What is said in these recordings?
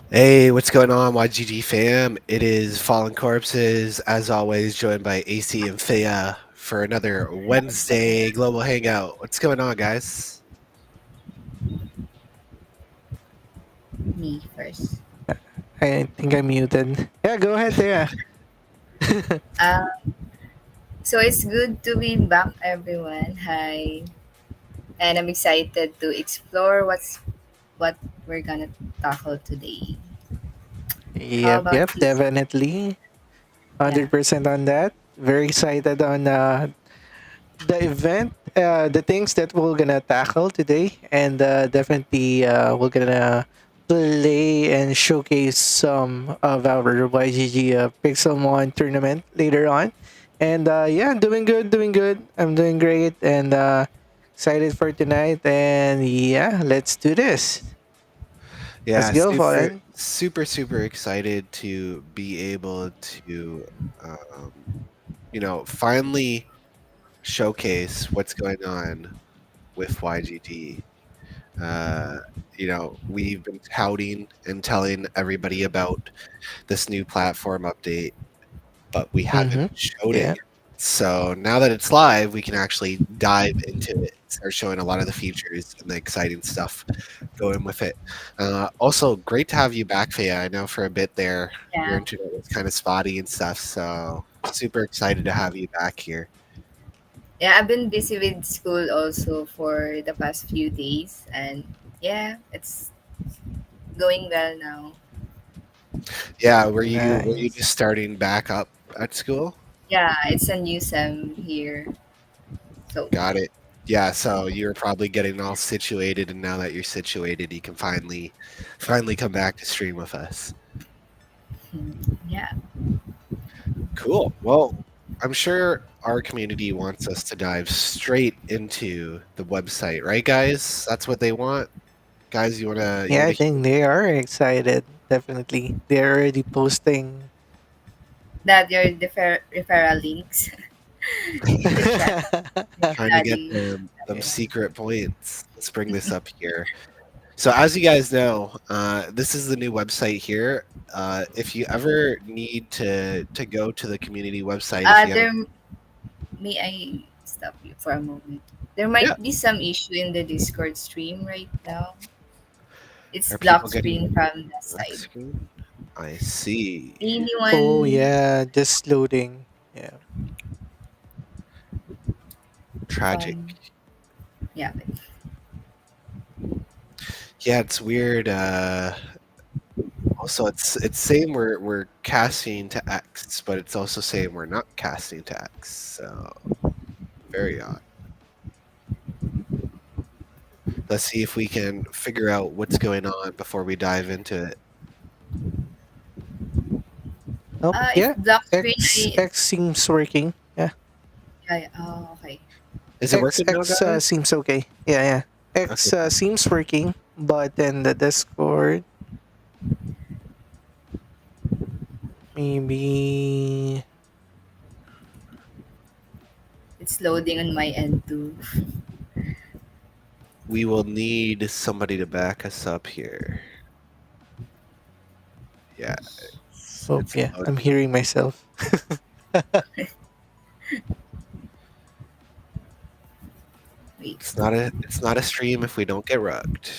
Hey, what's going on, YGG fam? It is Fallen Corpses, as always, joined by AC and Thea for another Wednesday Global Hangout. What's going on, guys? Me first. I think I'm muted. Yeah, go ahead, yeah. Uh, so it's good to be back, everyone. Hi, and I'm excited to explore what we're gonna tackle today. How Yep, about yep, you? definitely. Yeah, 100% on that. Very excited on the event, the things that we're gonna tackle today, and definitely we're gonna play and showcase some of our YGG Pixelmon tournament later on. And yeah, doing good, doing good. I'm doing great, and excited for tonight. And yeah, let's do this. Let's Yeah, go, super, Fallen. super, super excited to be able to, finally showcase what's going on with YGG. Uh, we've been touting and telling everybody about this new platform update, but we haven't Mm-hmm. showed it Yeah. yet. So now that it's live, we can actually dive into it, start showing a lot of the features and the exciting stuff going with it. Also, great to have you back, Faya. I know for a bit there, your yeah, internet was kind of spotty and stuff. So super excited to have you back here. yeah. I've been busy with school also for the past few days, and yeah, it's going well now. Yeah, were you just Nice. starting back up at school? Yeah, it's a new sem here, so Got it. Yeah, so you're probably getting all situated, and now that you're situated, you can finally come back to stream with us. yeah. Cool. Well, I'm sure our community wants us to dive straight into the website, right, guys? That's what they want. Guys, you Yeah, I wanna think they are excited. Definitely. They're already posting. That your referral links in the chat. trying to get Study. them secret points? Let's bring this up here. So, as you guys know, this is the new website here. If you ever need to go to the community website, if you have, There may I stop you for a moment? There yeah, might be some issue in the Discord stream right now. It's are people block getting screen from the black side. screen? I see. Oh, Anyone? yeah, just loading. Yeah. Tragic. Um, yeah, but Yeah, it's weird. Also, it's saying we're casting to X, but it's also saying we're not casting to X. So very odd. Let's see if we can figure out what's going on before we dive into it. Oh, if yeah. block screen, X seems working. Yeah. oh, okay. Is it working now, X guys? seems okay. Yeah, yeah. Okay. X seems working, but then the Discord, maybe. It's loading on my end too. We will need somebody to back us up here. Yeah, Oh, it's yeah. I'm loading. hearing myself. Wait. It's not a stream if we don't get rugged.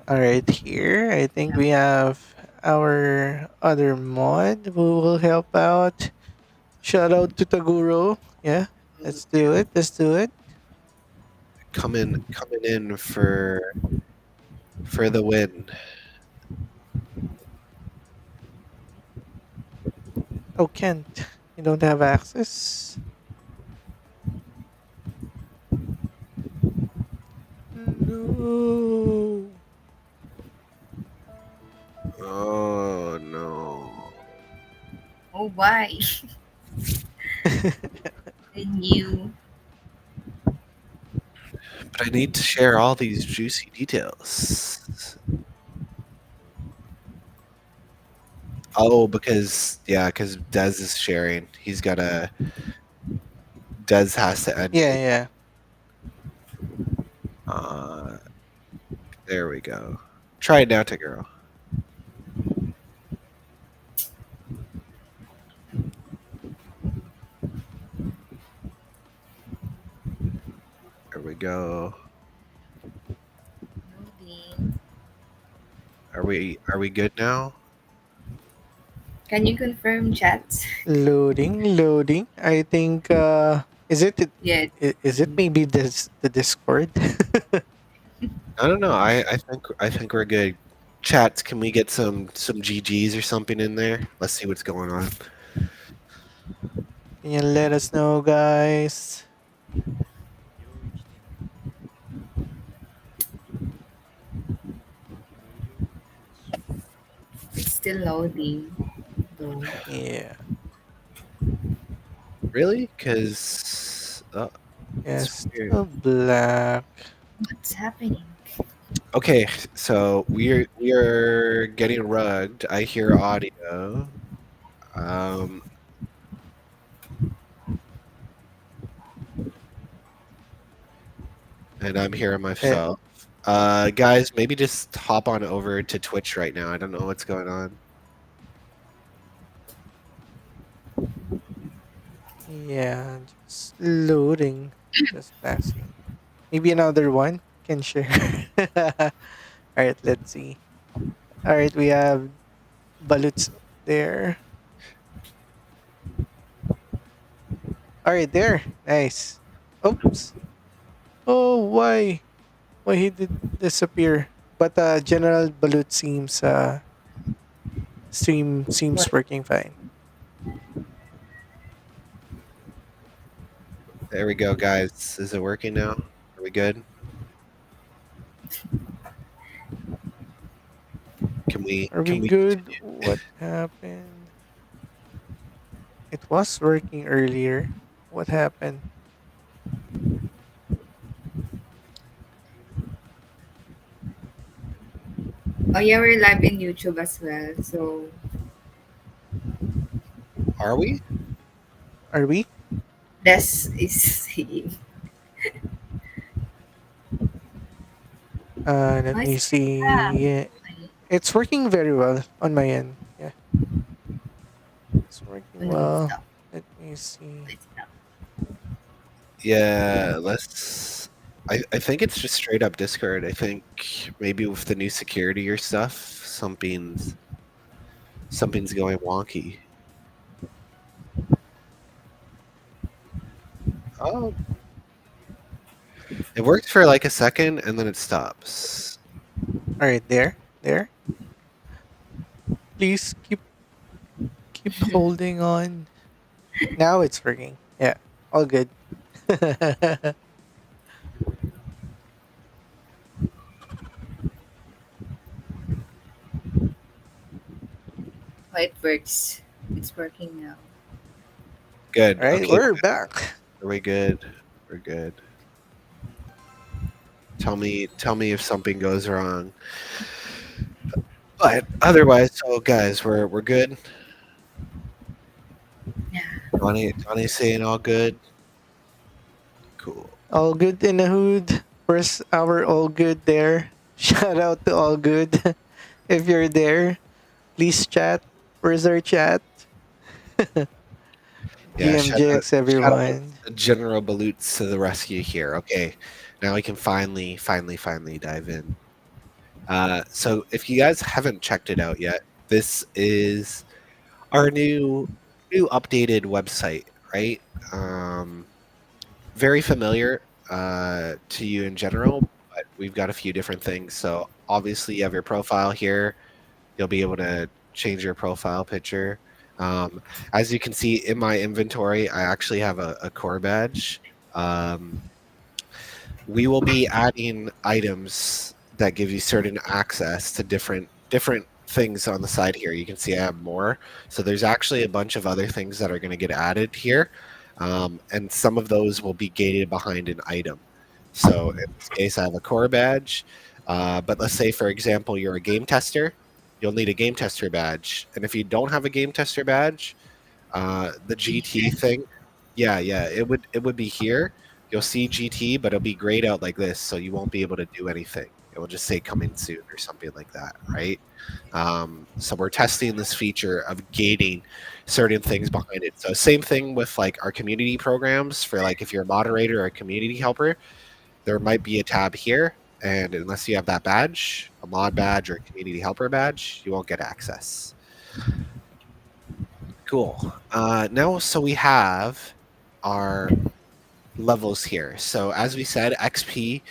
All right, here I think we have our other mod who will help out. Shout out to Taguro. Yeah, let's do it. Let's do it. Coming in for the win. Oh, Kent, you don't have access. No. Oh no. Oh, why? I knew. But I need to share all these juicy details. Oh, because Dez is sharing. Dez has to end Yeah, it. yeah. Uh, there we go. Try it now, to girl. There we go. Loading. Are we good now? Can you confirm chat? Loading, loading. I think Yeah. is it maybe the Discord? I don't know. I think we're good. Chats, can we get some GGs or something in there? Let's see what's going on. Can you let us know, guys? It's still loading, though. Yeah. Really? Because it's Yes, weird. still black. What's happening? Okay, so we are getting rugged. I hear audio. Um, and I'm hearing Eh, myself. Guys, maybe just hop on over to Twitch right now. I don't know what's going on. yeah, just loading. Just passing. Maybe another one can share. All right, let's see. All right, we have Baluts there. All right, there. Nice. Oops. Oh, why? Why he did disappear? But General Balut seems stream What? seems working fine. There we go, guys. Is it working now? Are we good? Can we Are we can we good? What happened? It was working earlier. What happened? Oh, yeah, we're live in YouTube as well. So, are we? Are we? this is saying. Let Why is me it crap? see. Yeah, it's working very well on my end. Yeah, it's Oh working no, well. stop. Let me see. It's not. Yeah, let's I think it's just straight up Discord. I think maybe with the new security or stuff, something's going wonky. Oh, it works for like a second and then it stops. All right, there. Please keep holding on. Now it's working. Yeah, all good. Oh, it works. It's working now. Good. All right, Okay, we're back. are we good? We're good. Tell me if something goes wrong. But otherwise, so guys, we're good. Yeah. Donnie saying all good. Cool. All good in the hood. First hour, all good there. Shout out to all good. If you're there, please chat. Where's our chat? Yeah, GMJX, shout out everyone. to General Baloots to the rescue here. Okay, now we can finally dive in. So if you guys haven't checked it out yet, this is our new updated website, right? Um, Very familiar to you in general, but we've got a few different things. So obviously, you have your profile here. You'll be able to change your profile picture. Um, as you can see in my inventory, I actually have a core badge. Um, we will be adding items that give you certain access to different things on the side here. You can see I have more. So there's actually a bunch of other things that are going to get added here. And some of those will be gated behind an item. So in this case, I have a core badge. But let's say, for example, you're a game tester. you'll need a game tester badge. And if you don't have a game tester badge, the GT thing, yeah, yeah, it would be here. You'll see GT, but it'll be grayed out like this, so you won't be able to do anything. It will just say coming soon or something like that, right? So we're testing this feature of gating certain things behind it. So same thing with like our community programs for like if you're a moderator or a community helper, there might be a tab here, and unless you have that badge, a mod badge or a community helper badge, you won't get access. Cool. Now, so we have our levels here. So as we said, XP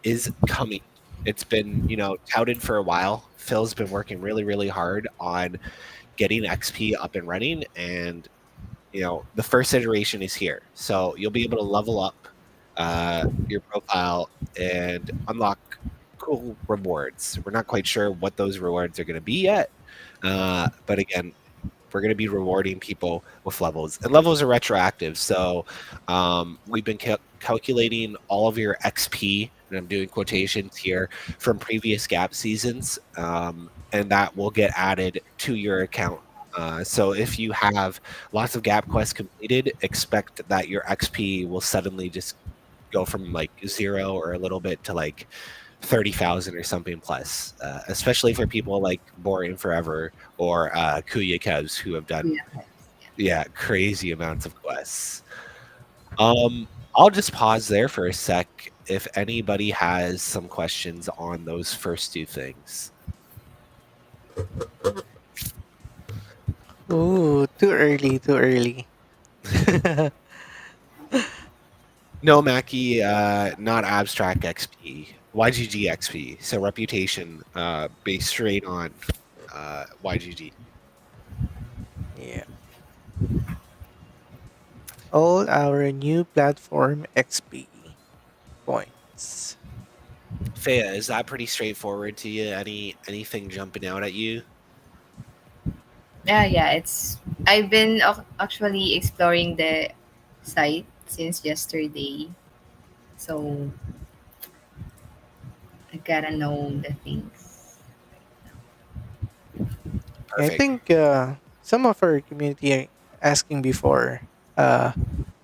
is coming. It's been, touted for a while. Phil's been working really, really hard on getting XP up and running, and the first iteration is here. So you'll be able to level up your profile and unlock cool rewards. We're not quite sure what those rewards are going to be yet, but again, we're going to be rewarding people with levels, and levels are retroactive. So we've been calculating all of your XP, and I'm doing quotations here, from previous gap seasons, and that will get added to your account. So if you have lots of gap quests completed, expect that your XP will suddenly just go from like 0 or a little bit to like 30,000 or something plus, especially for people like Boring Forever or Kuya Kevs, who have done crazy amounts of quests. I'll just pause there for a sec if anybody has some questions on those first two things. Ooh, too early, too early. No, Mackie, not abstract XP, YGG XP. So reputation based straight on YGG. Yeah. All our new platform XP points. Fea, is that pretty straightforward to you? Anything jumping out at you? Yeah. I've been actually exploring the site since yesterday, so I gotta know the things. I Perfect. think some of our community are asking before uh,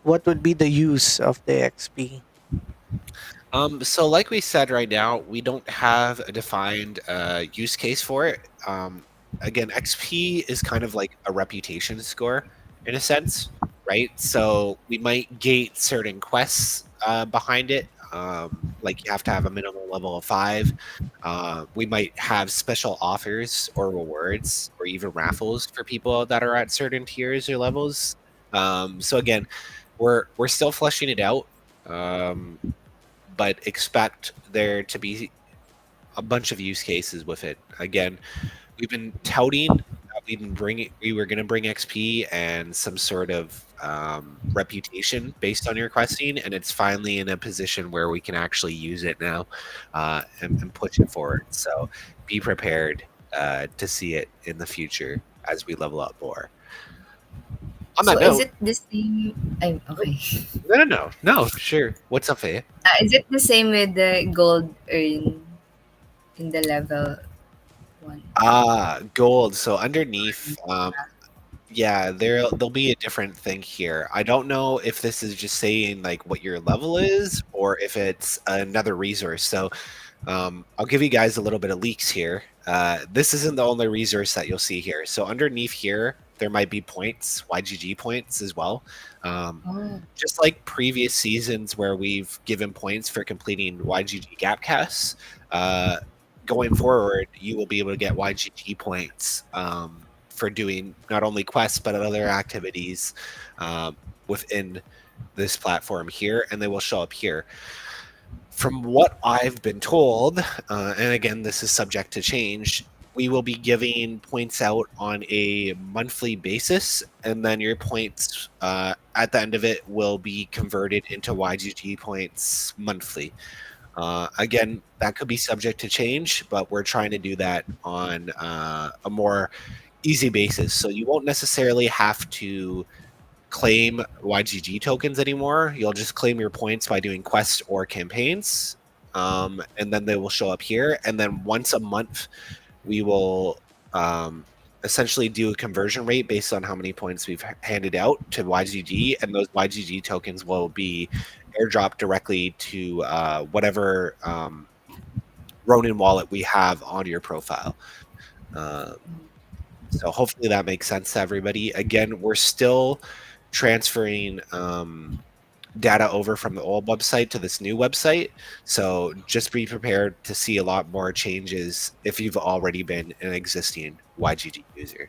what would be the use of the XP. So like we said, right now we don't have a defined use case for it. Again, XP is kind of like a reputation score in a sense, right? So we might gate certain quests behind it. Like you have to have a minimum level of 5. We might have special offers or rewards or even raffles for people that are at certain tiers or levels. So again, we're still fleshing it out. But expect there to be a bunch of use cases with it. Again, we've been touting that we were going to bring XP and some sort of reputation based on your questing, and it's finally in a position where we can actually use it now and push it forward. So be prepared to see it in the future as we level up more. On So that is note, it the same? Okay. no, sure. What's up, Faye? Is it the same with the gold earn in the level one? Gold. So underneath, yeah, there'll be a different thing here. I don't know if this is just saying like what your level is or if it's another resource. So I'll give you guys a little bit of leaks here. This isn't the only resource that you'll see here. So underneath here, there might be points, YGG points as well. Um, Oh, just like previous seasons where we've given points for completing YGG Gapcasts, uh, going forward, you will be able to get YGG points for doing not only quests but other activities within this platform here, and they will show up here. From what I've been told, and again, this is subject to change, we will be giving points out on a monthly basis, and then your points at the end of it will be converted into YGG points monthly. Again, that could be subject to change, but we're trying to do that on a more easy basis. So you won't necessarily have to claim YGG tokens anymore. You'll just claim your points by doing quests or campaigns, and then they will show up here. And then once a month, we will um, essentially do a conversion rate based on how many points we've handed out to YGG, and those YGG tokens will be airdropped directly to whatever Ronin wallet we have on your profile. Uh, so hopefully that makes sense to everybody. Again, we're still transferring data over from the old website to this new website. So just be prepared to see a lot more changes if you've already been an existing YGG user.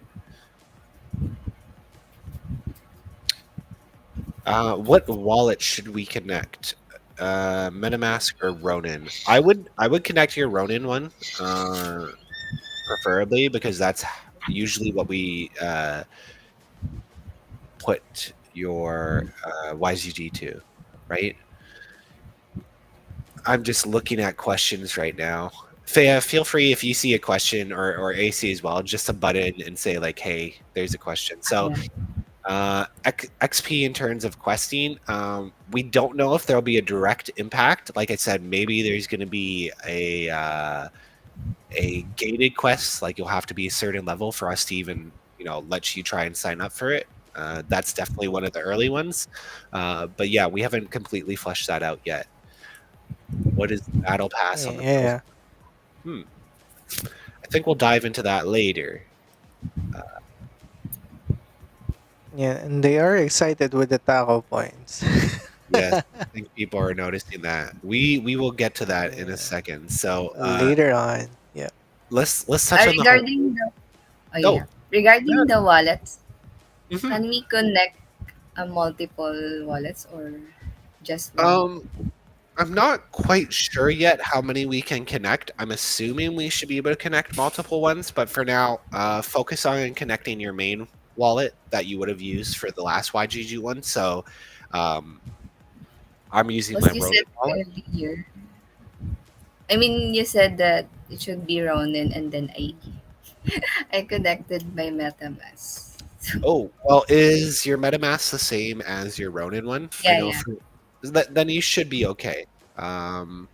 What wallet should we connect? MetaMask or Ronin? I would connect your Ronin one, preferably, because that's usually what we put your YGG to, right? I'm just looking at questions right now. Faya, feel free if you see a question, or AC as well, just to butt in and say like, "Hey, there's a question." So, Yeah. XP in terms of questing, we don't know if there'll be a direct impact. Like I said, maybe there's going to be a gated quest, like you'll have to be a certain level for us to even let you try and sign up for it. That's definitely one of the early ones, but yeah, we haven't completely fleshed that out yet. What is the battle pass on the profile? Yeah, Hmm. I think we'll dive into that later. Uh, yeah, and they are excited with the taco points. yes, I think people are noticing that. We will get to that in a Yeah, second. So later on. Yeah, let's touch on the whole. Regarding the oh Oh, yeah, regarding the wallets, mhm. can we connect multiple wallets or just one? um, I'm not quite sure yet how many we can connect. I'm assuming we should be able to connect multiple ones, but for now, focus on connecting your main wallet that you would have used for the last YGG one. So, um, I'm using my Was you said Ronin wallet. earlier? I mean, you said that it should be Ronin, and then I connected my MetaMask. Oh, well, is your MetaMask the same as your Ronin one? I Yeah, know yeah. for then you should be okay. Um,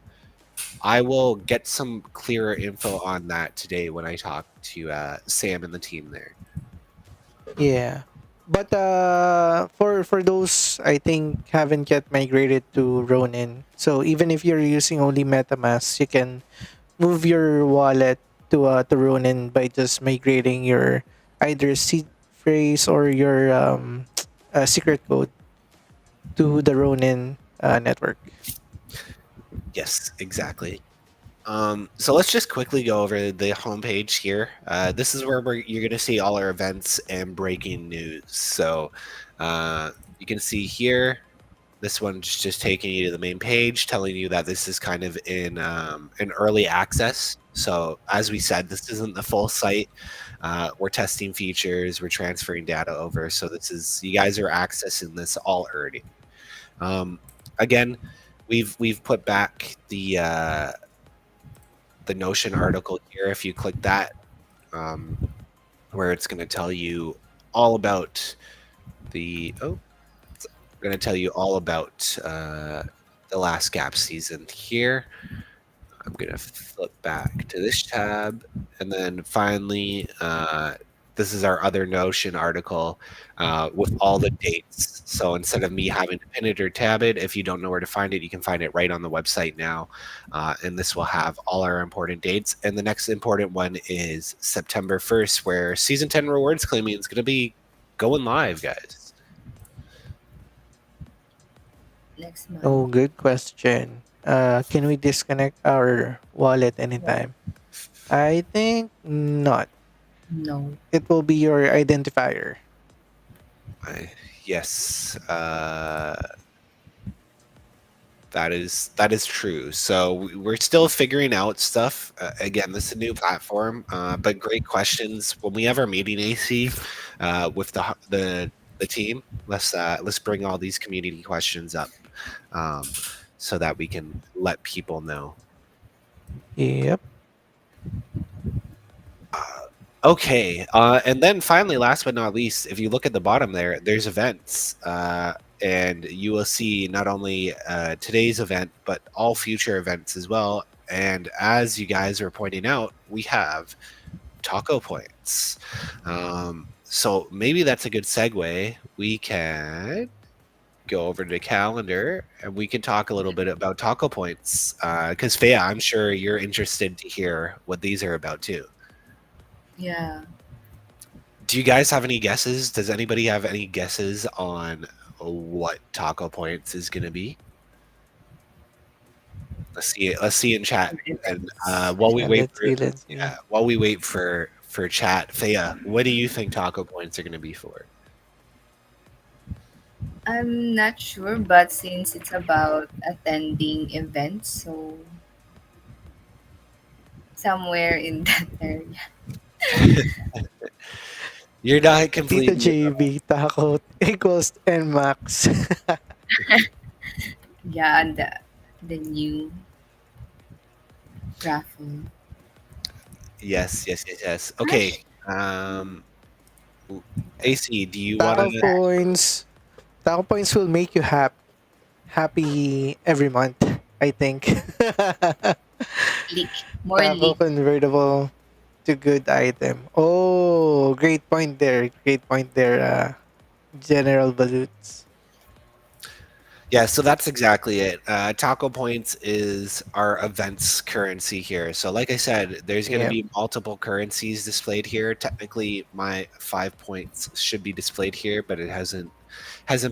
I will get some clearer info on that today when I talk to Sam and the team there. yeah. But for those I think haven't yet migrated to Ronin, so even if you're using only MetaMask, you can move your wallet to Ronin by just migrating your either seed phrase or your secret code to the Ronin network. Yes, exactly. So let's just quickly go over the homepage here. This is where you're going to see all our events and breaking news. So you can see here, this one's just taking you to the main page, telling you that this is kind of in early access. So as we said, this isn't the full site. We're testing features, we're transferring data over. So this is, you guys are accessing this all early. Again, we've put back the Notion article here. If you click that, um, where it's going to tell you all about it's going to tell you all about the last gap season here. I'm going to flip back to this tab, and then finally, this is our other Notion article with all the dates. So instead of me having to pin it or tab it, if you don't know where to find it, you can find it right on the website now. And this will have all our important dates. And the next important one is September 1st, where Season 10 rewards claiming is going to be going live, guys. Next month. Oh, good question. Can we disconnect our wallet anytime? I think not. No. It will be your identifier. Yes. That is true. So we're still figuring out stuff. Again, this is a new platform, but great questions. When we have our meeting, AC, with the team, let's bring all these community questions up, um, so that we can let people know. Yep. Okay, and then finally, last but not least, if you look at the bottom there, there's events, and you will see not only today's event, but all future events as well. And as you guys are pointing out, we have taco points. So maybe that's a good segue. We can go over to the calendar and we can talk a little bit about taco points. Because Fea, I'm sure you're interested to hear what these are about too. Yeah. Do you guys have any guesses? Does anybody have any guesses on what taco points is going to be? Let's see it. Let's see in chat. And Events. while we Yeah, wait let's for see, let's see. yeah, while we wait for chat, Thea, what do you think taco points are going to be for? I'm not sure, but since it's about attending events, so somewhere in that area. You're not Tito completely JB, Taco equals NMAX. Yeah, and the new raffle. yes. Okay. Um, AC, do you want Taco to? points. Taco points will make you happy every month, I think. Leak. More Taco leak. convertible to good item. Oh, great point there. Great point there, General Balutes. Yeah, so that's exactly it. Taco points is our events currency here. So, like I said, there's going to Yep. be multiple currencies displayed here. Technically, my 5 points should be displayed here, but it hasn't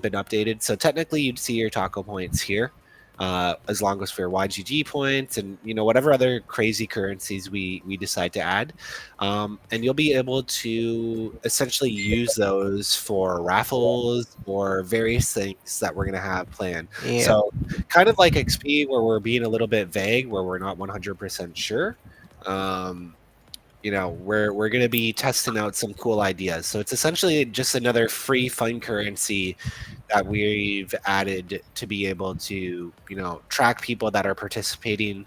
been updated. So technically, you'd see your taco points here, as long as for YGG points and whatever other crazy currencies we decide to add, and you'll be able to essentially use those for raffles or various things that we're gonna have planned. Yep. So kind of like XP, where we're being a little bit vague, where we're not 100% sure. Um, we're going to be testing out some cool ideas. So it's essentially just another free fun currency that we've added to be able to track people that are participating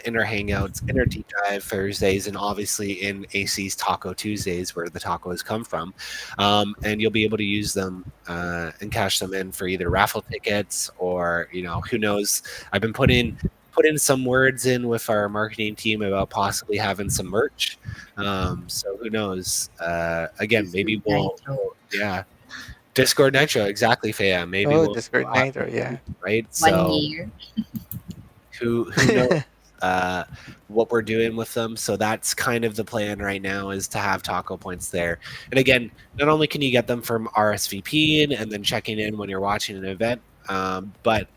in our hangouts, in our deep dive Thursdays, and obviously in AC's Taco Tuesdays, where the tacos come from. And you'll be able to use them and cash them in for either raffle tickets or who knows. I've been putting some words in with our marketing team about possibly having some merch. So who knows? Again, This maybe Nitro. yeah, Discord Nitro, exactly, Fam. Maybe Oh, we'll Discord have Nitro, yeah. right. One So year. who knows uh, what we're doing with them? So that's kind of the plan right now, is to have taco points there. And again, not only can you get them from RSVPing and then checking in when you're watching an event, but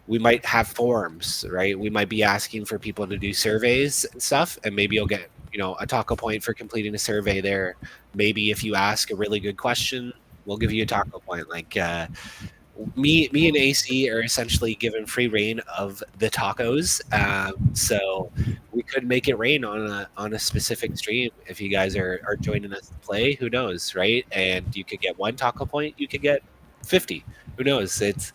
we might have forums, right? We might be asking for people to do surveys and stuff, and maybe you'll get a taco point for completing a survey there. Maybe if you ask a really good question, we'll give you a taco point. Like me and AC are essentially given free reign of the tacos, so we could make it rain on a specific stream if you guys are joining us to play. Who knows, right? And you could get one taco point, you could get 50. Who knows? It's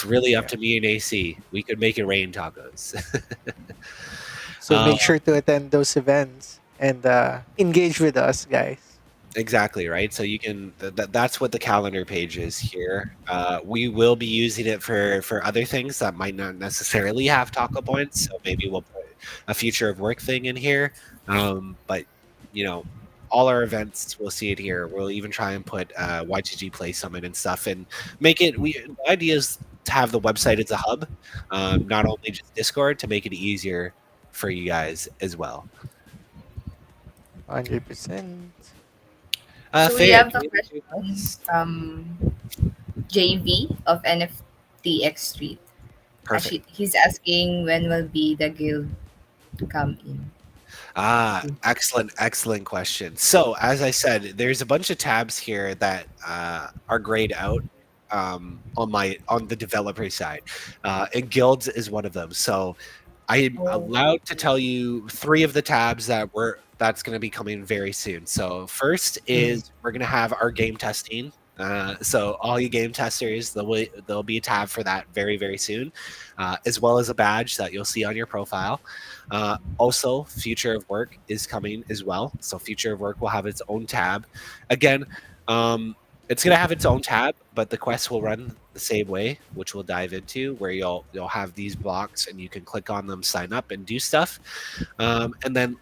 really up Yeah. to me and AC. We could make it rain tacos. So uh, make sure to attend those events and engage with us, guys. Exactly, right? So you can that's what the calendar page is here. We will be using it for other things that might not necessarily have taco points. So maybe we'll put a future of work thing in here. But you know, all our events, we'll see it here. We'll even try and put YGG Play Summit and stuff, and make it. The idea is to have the website as a hub, not only just Discord, to make it easier for you guys as well. 100%. So we Thea, do have a you have any question thoughts? from JV of NFTX Street. Perfect. He's asking when will be the guild come in. Excellent question. So, as I said, there's a bunch of tabs here that are grayed out on the developer side, and guilds is one of them. So, I am Oh. allowed to tell you three of the tabs that's going to be coming very soon. So, first Mm. is we're going to have our game testing. So, all you game testers, there'll be a tab for that very very soon, as well as a badge that you'll see on your profile. Also, Future of Work is coming as well. So Future of Work will have its own tab. Again, it's going to have its own tab, but the quest will run the same way, which we'll dive into, where you'll have these blocks and you can click on them, sign up, and do stuff. And then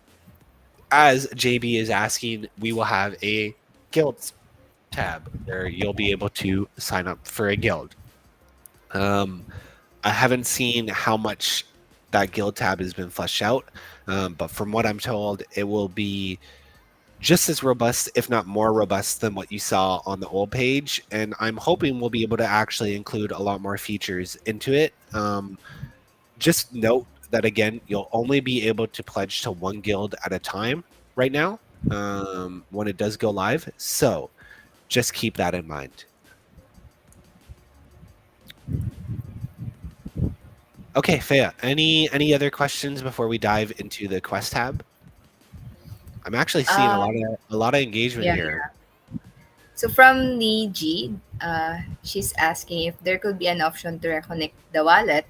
as JB is asking, we will have a guilds tab where you'll be able to sign up for a guild. Um, I haven't seen how much that guild tab has been fleshed out, but from what I'm told, it will be just as robust, if not more robust, than what you saw on the old page. And I'm hoping we'll be able to actually include a lot more features into it. Just note that again, you'll only be able to pledge to one guild at a time right now when it does go live. So just keep that in mind. Okay, Fea, any other questions before we dive into the quest tab? I'm actually seeing Um, a lot of engagement yeah. here. So from Niji, she's asking if there could be an option to reconnect the wallet,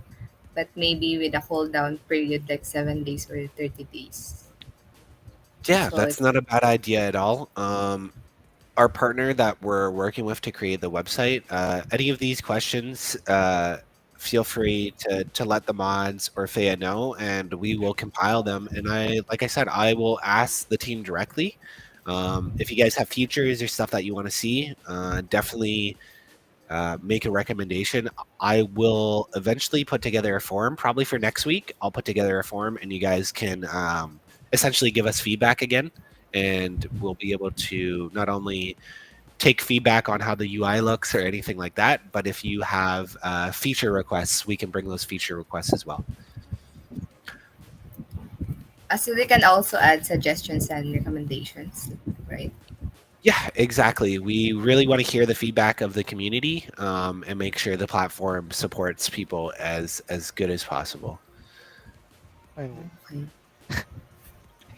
but maybe with a hold down period like 7 days or 30 days. Yeah, So that's it's not a bad idea at all. Our partner that we're working with to create the website, any of these questions, feel free to let the mods or Fea know, and we will compile them. And like I said, I will ask the team directly. If you guys have features or stuff that you want to see, definitely make a recommendation. I will eventually put together a form, probably for next week. I'll put together a form, and you guys can essentially give us feedback again, and we'll be able to not only take feedback on how the UI looks or anything like that, but if you have feature requests, we can bring those feature requests as well. so they can also add suggestions and recommendations, right? Yeah, exactly. We really want to hear the feedback of the community and make sure the platform supports people as good as possible. And Okay.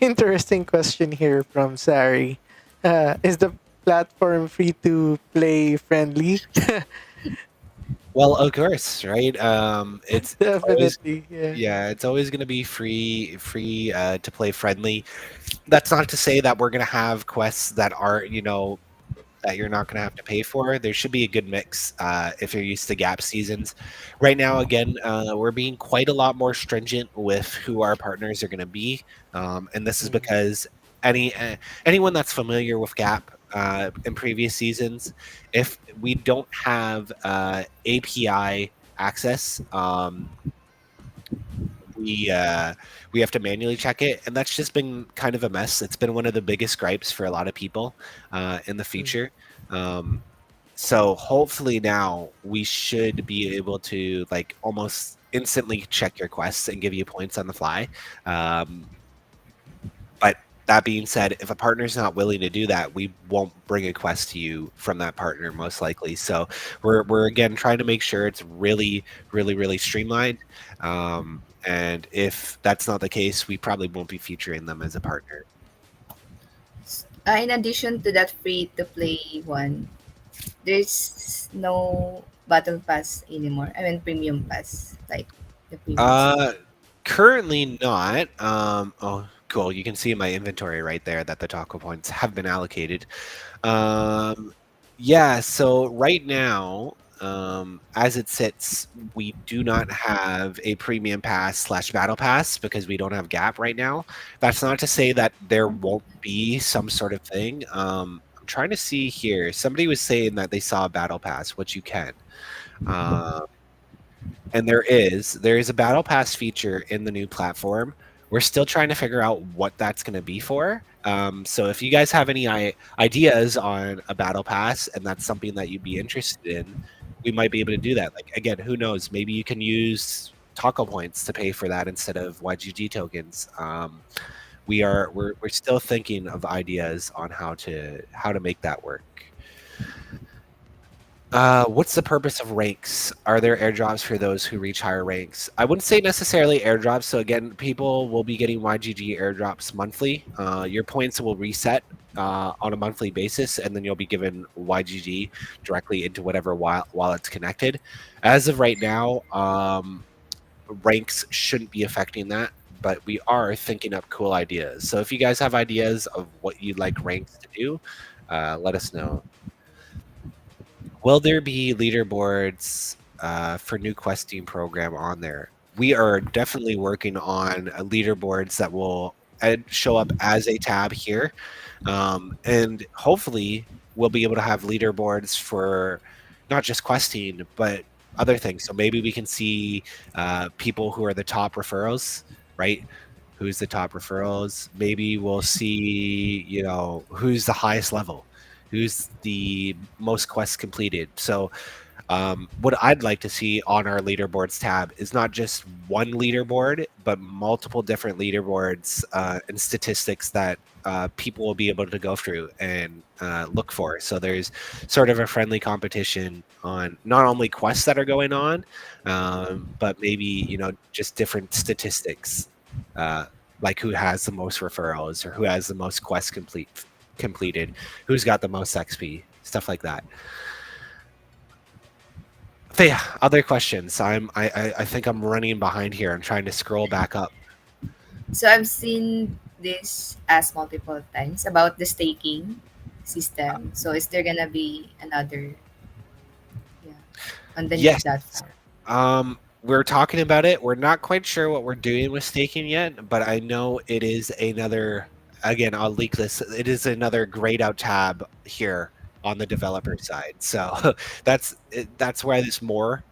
interesting question here from Sari. Is the platform free to play friendly? Well, of course, right? It's always Definitely, yeah. yeah, it's always going to be free to play friendly. That's not to say that we're going to have quests that are that you're not going to have to pay for. There should be a good mix if you're used to gap seasons. Right now, again, we're being quite a lot more stringent with who our partners are going to be, and this is Mhm. because anyone that's familiar with gap in previous seasons, if we don't have API access, we uh, we have to manually check it, and that's just been kind of a mess. It's been one of the biggest gripes for a lot of people in the Mhm. future. Um, so hopefully now we should be able to like almost instantly check your quests and give you points on the fly. Um, but that being said, if a partner's not willing to do that, we won't bring a quest to you from that partner most likely. So we're again trying to make sure it's really streamlined. And if that's not the case, we probably won't be featuring them as a partner. In addition to that free to play one, there's no battle pass anymore. I mean premium pass like the previous. Uh, Currently not. Oh, cool. You can see in my inventory right there that the taco points have been allocated. Um, yeah, so right now, as it sits, we do not have a premium pass slash battle pass because we don't have gap right now. That's not to say that there won't be some sort of thing. I'm trying to see here. Somebody was saying that they saw a battle pass, which you can. Um, and there is a battle pass feature in the new platform. We're still trying to figure out what that's going to be for. So if you guys have any ideas on a battle pass and that's something that you'd be interested in, we might be able to do that. Like again, who knows? Maybe you can use taco points to pay for that instead of YGG tokens. We're still thinking of ideas on how to make that work. What's the purpose of ranks? Are there airdrops for those who reach higher ranks? I wouldn't say necessarily airdrops. So again, people will be getting YGG airdrops monthly. Your points will reset on a monthly basis, and then you'll be given YGG directly into whatever wallet's connected. As of right now, ranks shouldn't be affecting that, but we are thinking up cool ideas. So if you guys have ideas of what you'd like ranks to do, let us know. Will there be leaderboards for new questing program on there? We are definitely working on leaderboards that will show up as a tab here, and hopefully we'll be able to have leaderboards for not just questing but other things. So maybe we can see people who are the top referrals, right? Who's the top referrals? Maybe we'll see, who's the highest level, who's the most quests completed. So what I'd like to see on our leaderboards tab is not just one leaderboard, but multiple different leaderboards and statistics that people will be able to go through and look for. So there's sort of a friendly competition on not only quests that are going on, but maybe just different statistics, uh, like who has the most referrals or who has the most quests completed, who's got the most XP, stuff like that. So yeah, other questions. I think I'm running behind here. I'm trying to scroll back up. So I've seen this asked multiple times about the staking system. So is there gonna be another, yeah, on the new Yes. platform? We're talking about it. We're not quite sure what we're doing with staking yet, but I know it is another. Again, I'll leak this. It is another grayed out tab here on the developer side. So that's why this more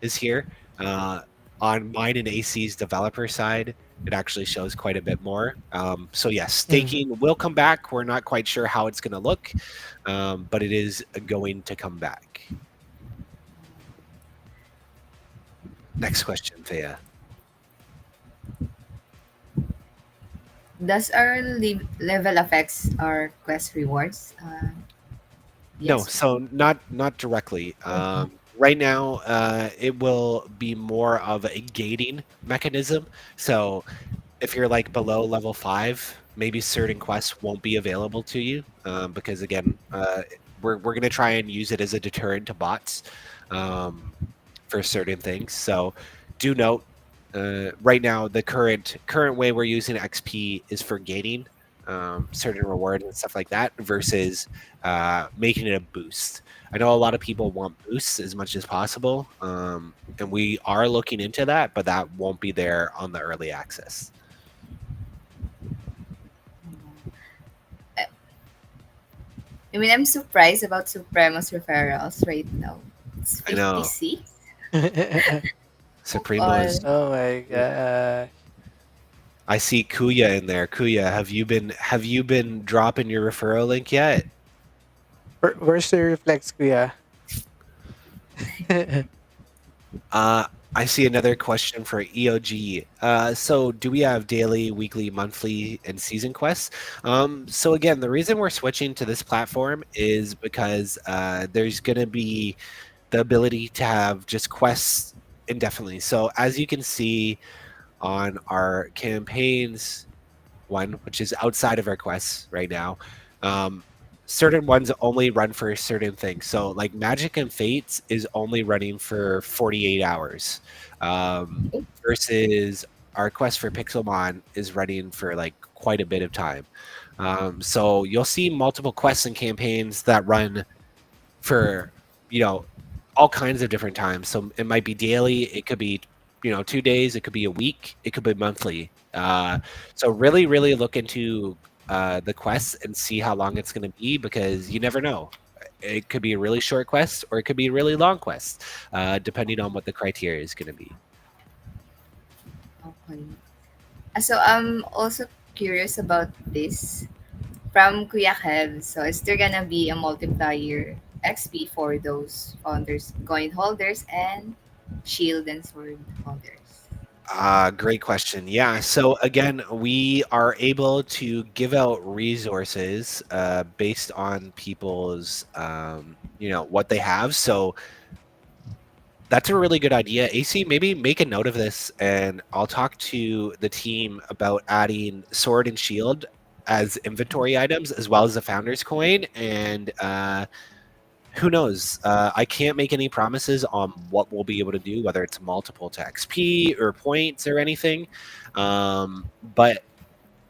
is here. Uh, on mine and AC's developer side, it actually shows quite a bit more. So yes, Mhm. staking will come back. We're not quite sure how it's going to look, but it is going to come back. Next question, Thea. Does our level affects our quest rewards? No, Yes. so not directly. Right now, it will be more of a gating mechanism. So if you're like below level 5, maybe certain quests won't be available to you, because again, we're gonna try and use it as a deterrent to bots, um, for certain things. So do note, right now the current way we're using XP is for gating certain rewards and stuff like that versus making it a boost. I know a lot of people want boosts as much as possible, and we are looking into that, but that won't be there on the early access. I I mean, I'm surprised about Suprema's referrals right now. It's I know 56 Supremos. or Oh my god. I see Kuya in there. Kuya, have you been dropping your referral link yet? Where's the reflex, kuya? Uh, I see another question for EOG. So do we have daily, weekly, monthly, and season quests? So again, the reason we're switching to this platform is because there's going to be the ability to have just quests indefinitely. So as you can see on our campaigns one, which is outside of our quests right now. Um, certain ones only run for certain things. So, like Magic and Fates is only running for 48 hours, versus our quest for Pixelmon is running for like quite a bit of time. So you'll see multiple quests and campaigns that run for you know all kinds of different times. So it might be daily, it could be 2 days, it could be a week, it could be monthly. So really look into the quests and see how long it's going to be, because you never know. It could be a really short quest or it could be a really long quest, depending on what the criteria is going to be. okay. So I'm also curious about this from Kuya Kev. So is there gonna be a multiplier XP for those founders, coin holders, and shield and sword holders? Great question. Yeah. So again, we are able to give out resources based on people's, what they have. So that's a really good idea. AC, maybe make a note of this, and I'll talk to the team about adding sword and shield as inventory items as well as the founder's coin. And who knows? I can't make any promises on what we'll be able to do, whether it's multiple to XP or points or anything. But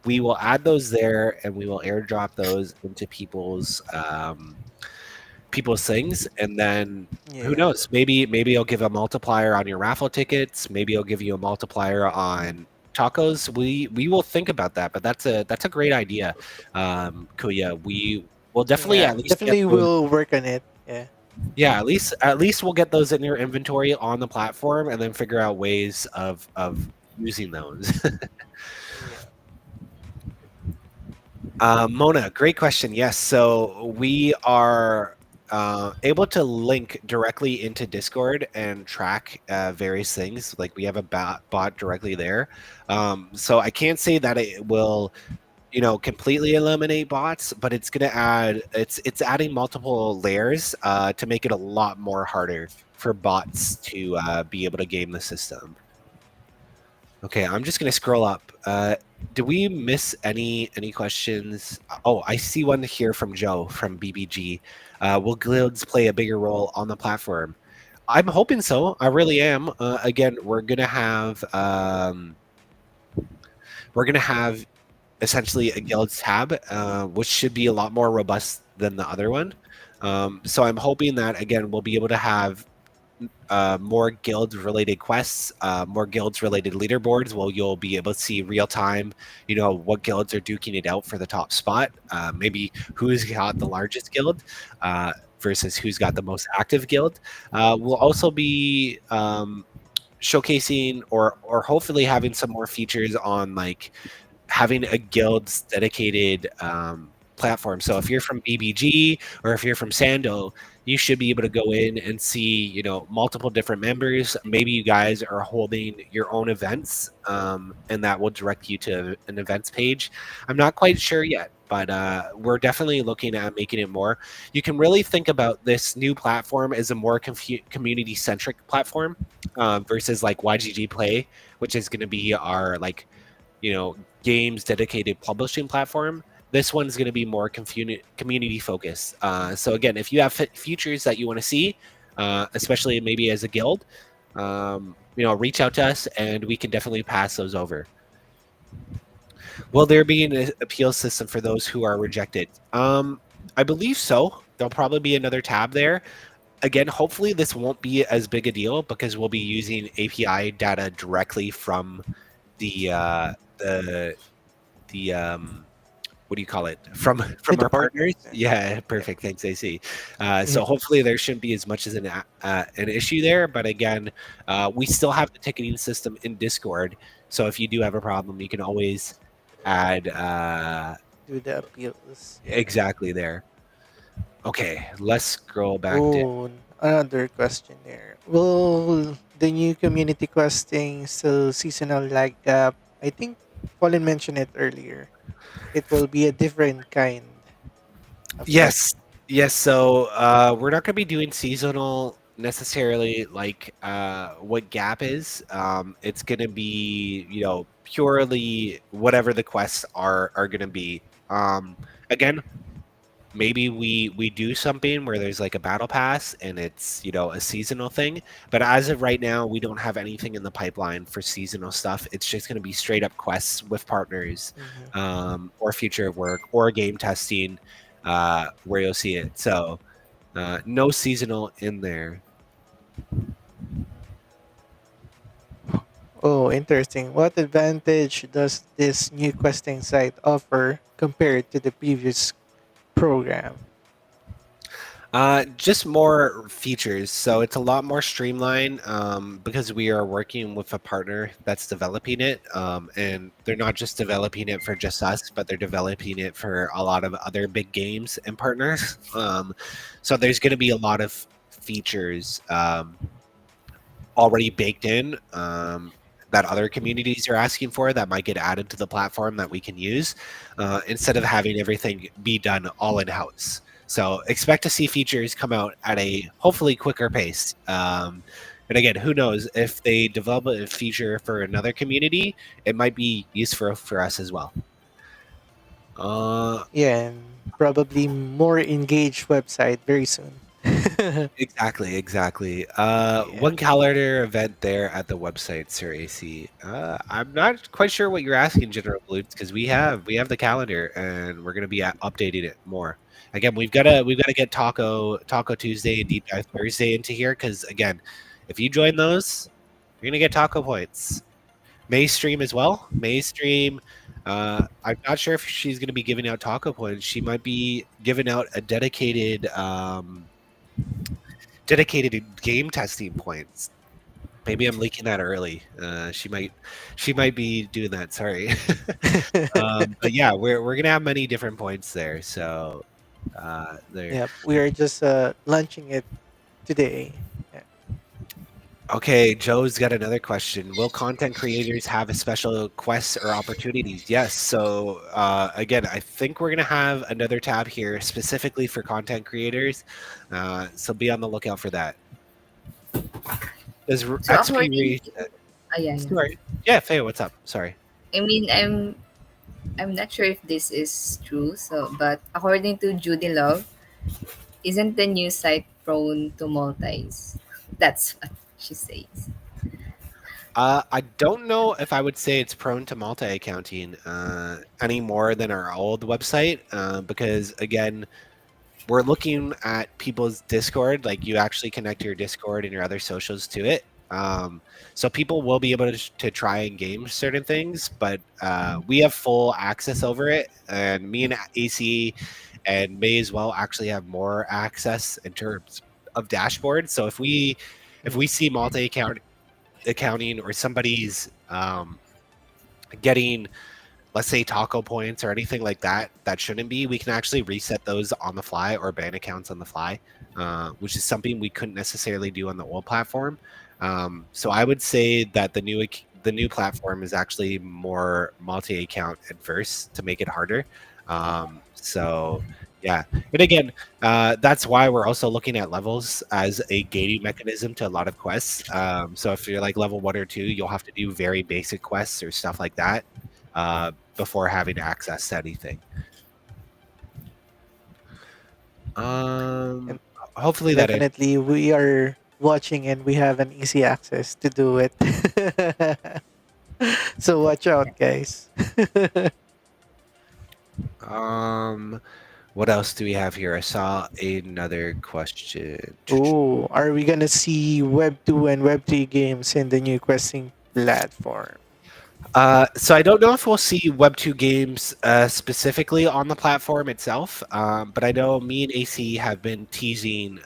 we will add those there, and we will airdrop those into people's things, and then who Yeah. knows? Maybe I'll give a multiplier on your raffle tickets. Maybe I'll give you a multiplier on tacos, we will think about that. But that's a great idea, Kuya. We will definitely Yeah, at least get definitely those. we'll work on it. Yeah. Yeah, at least we'll get those in your inventory on the platform, and then figure out ways of using those. Yeah. Mona, great question. Yes, so we are able to link directly into Discord and track various things. Like we have a bot directly there. So I can't say that it will, completely eliminate bots, but it's adding multiple layers to make it a lot more harder for bots to be able to game the system. Okay, I'm just gonna scroll up. Did we miss any questions? Oh, I see one here from Joe from BBG. Will guilds play a bigger role on the platform? I'm hoping so. I really am. Again, we're gonna have essentially a guilds tab, which should be a lot more robust than the other one. So I'm hoping that again we'll be able to have more guild related quests, more guilds related leaderboards. Well, you'll be able to see real time, what guilds are duking it out for the top spot. Maybe who's got the largest guild versus who's got the most active guild. We'll also be showcasing or hopefully having some more features on like having a guild's dedicated platform. So if you're from BBG or if you're from Sando, you should be able to go in and see, multiple different members. Maybe you guys are holding your own events, and that will direct you to an events page. I'm not quite sure yet, but we're definitely looking at making it more. You can really think about this new platform as a more community centric platform versus like YGG Play, which is going to be our like games dedicated publishing platform. This one's going to be more community focused. So again, if you have features that you want to see, especially maybe as a guild, reach out to us and we can definitely pass those over. Will there be an appeal system for those who are rejected? I believe so. There'll probably be another tab there. Again, hopefully this won't be as big a deal because we'll be using API data directly from the the what do you call it, from With the our partners. partners. Yeah, Yeah. perfect, thanks AC. Yeah. So hopefully there shouldn't be as much as an issue there, but again, we still have the ticketing system in Discord, so if you do have a problem you can always add Do the appeals. Yeah. exactly there. Okay, let's scroll back down. Oh, another question there. Will the new community questing still seasonal lag gap? I think Colin mentioned it earlier. It will be a different kind of Yes, question. yes. So we're not going to be doing seasonal necessarily, like what Gap is. It's going to be, purely whatever the quests are going to be. Again, maybe we do something where there's like a battle pass and it's a seasonal thing, but as of right now we don't have anything in the pipeline for seasonal stuff. It's just going to be straight up quests with partners, Mhm. or future of work or game testing, where you'll see it. So no seasonal in there. Oh, interesting. What advantage does this new questing site offer compared to the previous program? Just more features. So it's a lot more streamlined, because we are working with a partner that's developing it. And they're not just developing it for just us, but they're developing it for a lot of other big games and partners. So there's going to be a lot of features already baked in, that other communities are asking for that might get added to the platform that we can use, instead of having everything be done all in house. So expect to see features come out at a hopefully quicker pace. And again, who knows if they develop a feature for another community, it might be useful for us as well. Uh, Yeah, and probably more engaged website very soon. Exactly, exactly. Yeah. One calendar event there at the website, Sir AC. I'm not quite sure what you're asking, General Blutes, because we have the calendar and we're gonna be updating it more. Again, we've got to get Taco Tuesday and Deep Dive Thursday into here because again, if you join those, you're gonna get taco points. May stream as well. May stream. I'm not sure if she's going to be giving out taco points. She might be giving out a dedicated game testing points. Maybe I'm leaking that early. She might be doing that. Sorry. But yeah, we're gonna have many different points there. So there. Yep, we are just launching it today. Yeah. Okay, Joe's got another question. Will content creators have a special quests or opportunities? Yes. So again, I think we're gonna have another tab here specifically for content creators. So be on the lookout for that. Does So XP according read? to, yeah, yeah. Sorry. Yeah, Faye, what's up? Sorry. I mean, I'm not sure if this is true. So, but according to Judy Love, isn't the new site prone to multis? That's what she says. I don't know if I would say it's prone to multi-accounting any more than our old website because again, we're looking at people's Discord. Like you actually connect your Discord and your other socials to it. So people will be able to try and game certain things, but we have full access over it. And me and AC and May as well actually have more access in terms of dashboard. So if we Mm. see multi-account accounting or somebody's getting, let's say, taco points or anything like that that shouldn't be, we can actually reset those on the fly or ban accounts on the fly, which is something we couldn't necessarily do on the old platform. So I would say that the new platform is actually more multi-account adverse to make it harder. So yeah, and again, that's why we're also looking at levels as a gating mechanism to a lot of quests. So if you're like level 1 or 2, you'll have to do very basic quests or stuff like that before having access to anything. And Hopefully that answers. definitely, we are watching and we have an easy access to do it. So watch out, guys. Um, what else do we have here? I saw another question. Oh, are we gonna see Web 2 and Web 3 games in the new questing platform? So I don't know if we'll see Web 2 games specifically on the platform itself, but I know me and AC have been teasing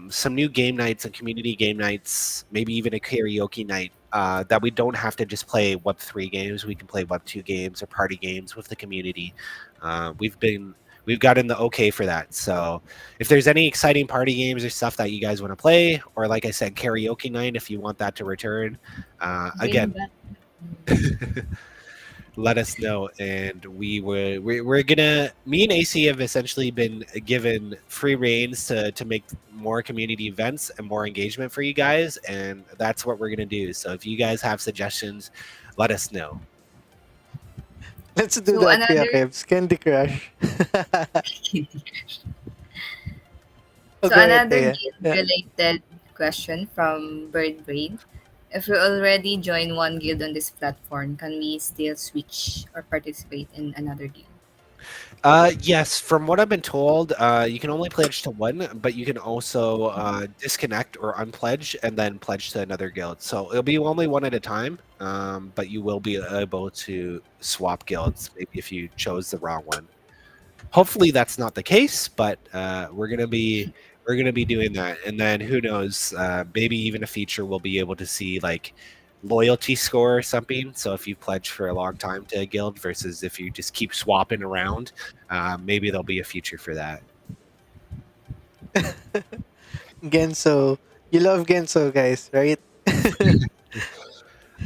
some new game nights and community game nights, maybe even a karaoke night, that we don't have to just play Web 3 games. We can play Web 2 games or party games with the community. We've gotten the okay for that. So if there's any exciting party games or stuff that you guys want to play, or like I said, karaoke night, if you want that to return, Bring again, back. let us know, and we're gonna, me and AC have essentially been given free reins to make more community events and more engagement for you guys, and that's what we're gonna do. So if you guys have suggestions, let us know. Let's do So that, Kuya another Kebs. Candy Crush. Oh, so go ahead, another Thea. guild Yeah. related question from Bird Brain. If we already join one guild on this platform, can we still switch or participate in another guild? Yes, from what I've been told, you can only pledge to one, but you can also disconnect or unpledge and then pledge to another guild. So it'll be only one at a time, but you will be able to swap guilds, maybe if you chose the wrong one. Hopefully that's not the case, but we're gonna be doing that, and then who knows? Maybe even a feature we'll be able to see like loyalty score or something. So if you pledge for a long time to a guild versus if you just keep swapping around, maybe there'll be a feature for that. Genso. You love Genso, guys, right?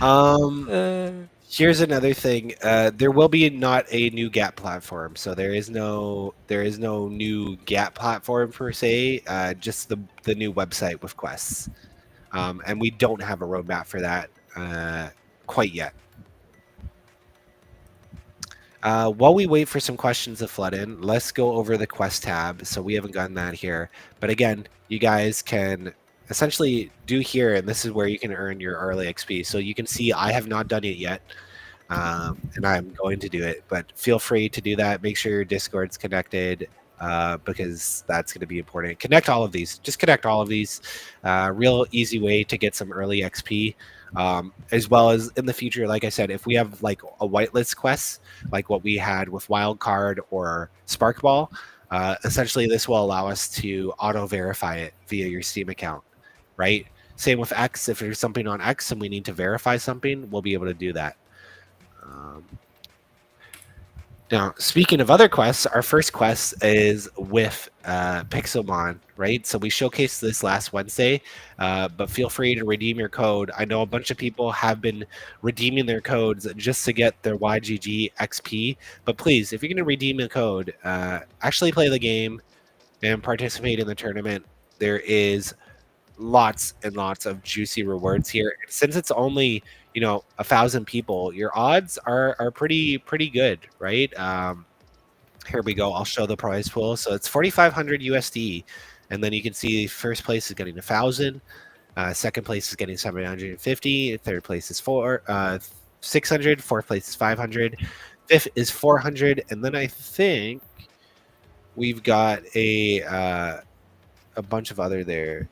Um, Uh, Here's another thing. There will be not a new Gap platform, so there is no new Gap platform per se. Just the new website with quests, and we don't have a roadmap for that quite yet. While we wait for some questions to flood in, let's go over the quest tab. So we haven't gotten that here, but again, you guys can essentially do here, and this is where you can earn your early XP. So you can see I have not done it yet. And I'm going to do it. But feel free to do that. Make sure your Discord's connected because that's going to be important. Connect all of these. Just connect all of these. Real easy way to get some early XP. as well as in the future, like I said, if we have like a whitelist quest, like what we had with Wildcard or Sparkball, essentially this will allow us to auto verify it via your Steam account, right? Same with X. If there's something on X and we need to verify something, we'll be able to do that. Um, Now, speaking of other quests, our first quest is with Pixelmon, right? So we showcased this last Wednesday, but feel free to redeem your code. I know a bunch of people have been redeeming their codes just to get their YGG XP, but please, if you're going to redeem a code, actually play the game and participate in the tournament. There is lots and lots of juicy rewards here. Since it's only 1,000 people, your odds are pretty good, right? Here we go. I'll show the prize pool. So it's 4,500 USD, and then you can see first place is getting 1,000. Second place is getting 750. Third place is 600. Fourth place is 500. Fifth is 400, and then I think we've got a bunch of other there.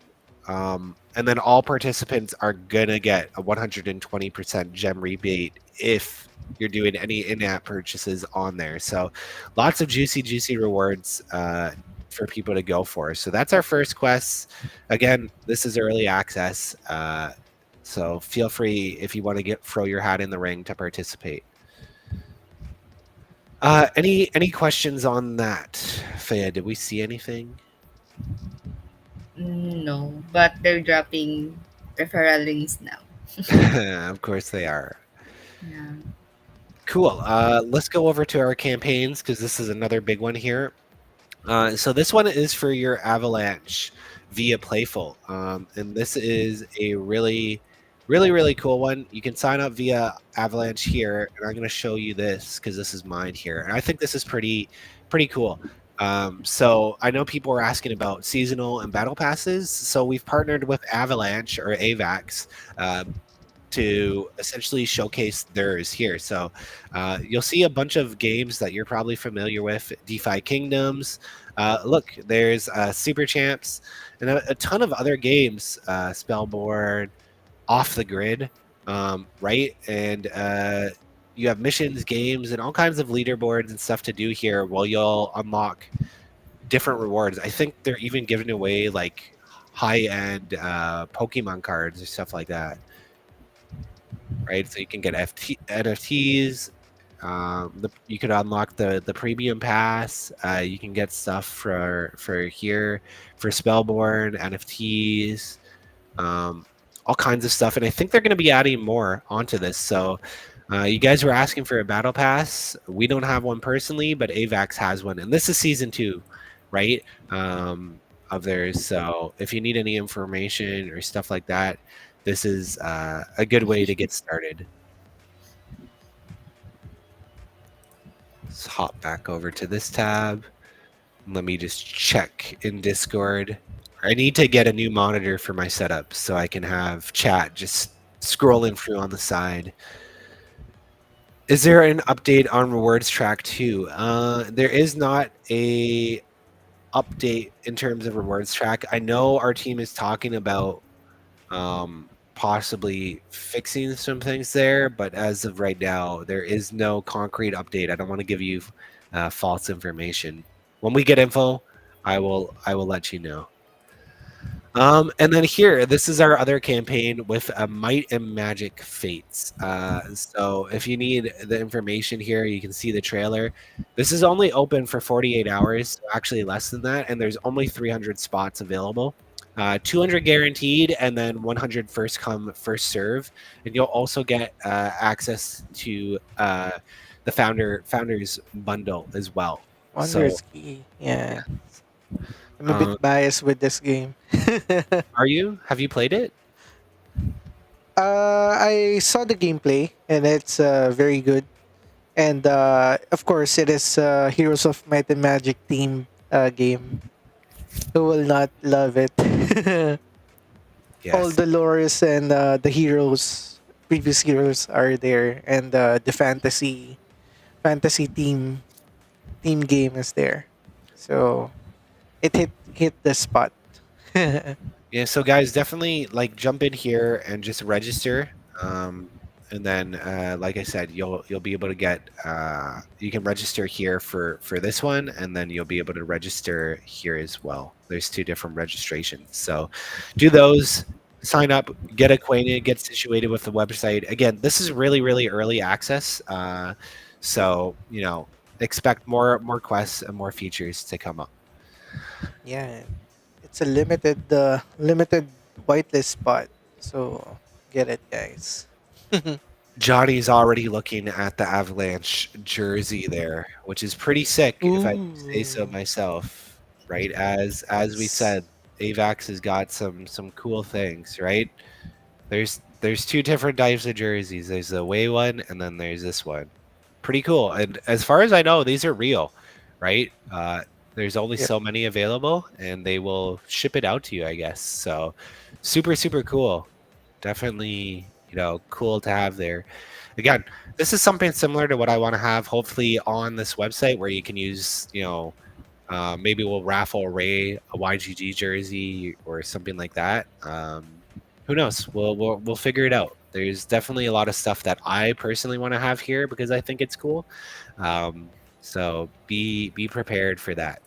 And then all participants are gonna get a 120% gem rebate if you're doing any in-app purchases on there. So lots of juicy rewards for people to go for. So that's our first quest. Again, this is early access. So feel free if you want to throw your hat in the ring to participate. Any questions on that? Faya, did we see anything? No, but they're dropping referral links now. Of course they are. Yeah. Cool. Let's go over to our campaigns because this is another big one here. So this one is for your Avalanche via Playful, and this is a really cool one. You can sign up via Avalanche here, and I'm going to show you this because this is mine here, and I think this is pretty cool. So I know people are asking about seasonal and battle passes, so we've partnered with Avalanche or AVAX. To essentially showcase theirs here. So you'll see a bunch of games that you're probably familiar with. DeFi Kingdoms. Look, there's Super Champs and a ton of other games. Spellborn, Off the Grid, right? And you have missions, games, and all kinds of leaderboards and stuff to do here while you'll unlock different rewards. I think they're even giving away like high-end Pokemon cards or stuff like that. Right, so you can get NFTs. You could unlock the premium pass. You can get stuff for here for Spellborn NFTs, all kinds of stuff. And I think they're going to be adding more onto this. So you guys were asking for a battle pass. We don't have one personally, but AVAX has one, and this is season 2, right? Of theirs. So if you need any information or stuff like that, this is a good way to get started. Let's hop back over to this tab. Let me just check in Discord. I need to get a new monitor for my setup so I can have chat just scrolling through on the side. Is there an update on rewards track 2? There is not a update in terms of rewards track. I know our team is talking about possibly fixing some things there, but as of right now, there is no concrete update. I don't want to give you false information. When we get info, I will let you know. And then here, this is our other campaign with Might and Magic Fates. So if you need the information here, you can see the trailer. This is only open for 48 hours, so actually less than that, and there's only 300 spots available. 200 guaranteed, and then 100 first come, first serve. And you'll also get access to the founders bundle as well. Wonder So, Ski. Yeah. I'm a uh, bit biased with this game. are you? Have you played it? I saw the gameplay and it's very good. And of course, it is Heroes of Might and Magic team game. Who will not love it? All Yes. the lores and the heroes, previous heroes are there, and the fantasy team game is there. So it hit the spot. Yeah, so guys, definitely like jump in here and just register. Um, and then, like I said, you'll be able to get you can register here for this one, and then you'll be able to register here as well. There's two different registrations, so do those. Sign up, get acquainted, get situated with the website. Again, this is really really early access, so expect more quests and more features to come up. Yeah, it's a limited whitelist spot. So get it, guys. Johnny's already looking at the Avalanche jersey there, which is pretty sick, if I do say so Ooh, myself. Right, as we nice. said, Avax has got some cool things. Right, there's two different types of jerseys. There's the away one, and then there's this one. Pretty cool. And as far as I know, these are real. Right, there's only Yep. so many available, and they will ship it out to you, I guess. So, super cool. Definitely, cool to have there. Again, this is something similar to what I want to have hopefully on this website where you can use, maybe we'll raffle Ray a YGG jersey or something like that. Who knows? We'll figure it out. There's definitely a lot of stuff that I personally want to have here because I think it's cool. So be prepared for that.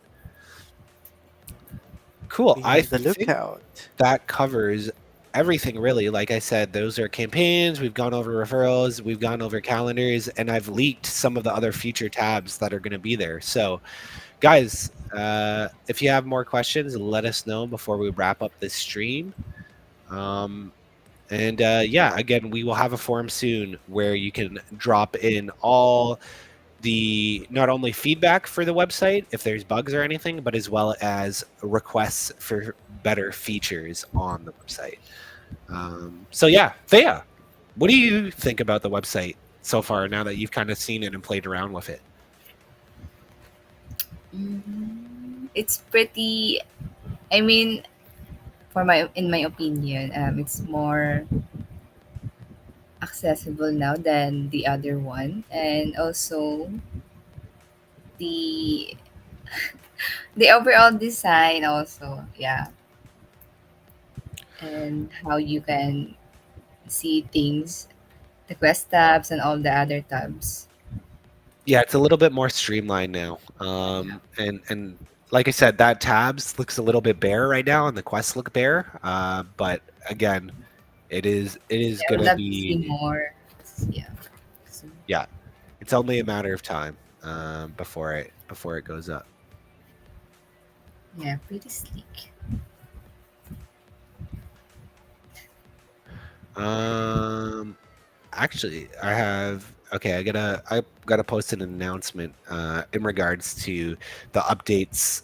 Cool. Be I on the think lookout. that covers everything really. Like I said, those are campaigns. We've gone over referrals, we've gone over calendars, and I've leaked some of the other feature tabs that are going to be there. So, guys, if you have more questions, let us know before we wrap up this stream. And yeah, again, we will have a forum soon where you can drop in all the not only feedback for the website if there's bugs or anything, but as well as requests for better features on the website. So yeah, Thea, what do you think about the website so far now that you've kind of seen it and played around with it? It's pretty. I mean, in my opinion, it's more accessible now than the other one, and also the the overall design also, yeah, and how you can see things, the quest tabs and all the other tabs. Yeah, it's a little bit more streamlined now. Yeah, And like I said, that tabs looks a little bit bare right now, and the quests look bare. But again, it is I would gonna love to see be more. Yeah, so, yeah, it's only a matter of time before it goes up. yeah, pretty sleek. Um, Actually, I have okay. I gotta post an announcement in regards to the updates